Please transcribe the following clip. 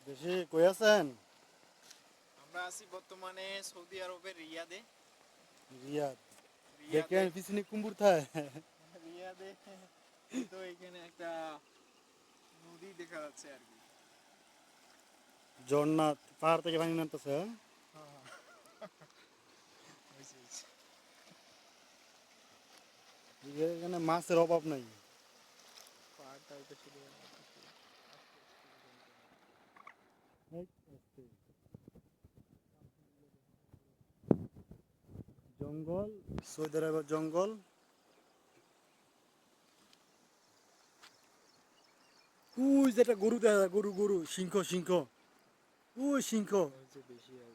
দেশে কই আছেন? আমরা আছি বর্তমানে সৌদি আরবের রিয়াদে। রিয়াদ। রিয়াদে দেখেন পিছনে কুম্বুর থায়। রিয়াদে তো এখানে একটা নদী দেখা যাচ্ছে আর কি। ঝর্ণা পাহাড় থেকে পানি নামতেছে। হ্যাঁ? হয়েছে, হয়েছে। এখানে মাছের অভাব নাই। পাহাড়টা হয়তো শুধু এই আস্তে। জঙ্গল, সৌদি আরবের জঙ্গল। উই যেটা গরু দেখা যায়, গরু গরু সিংহ সিংহ। উই সিংহ। হয়েছে বেশি আর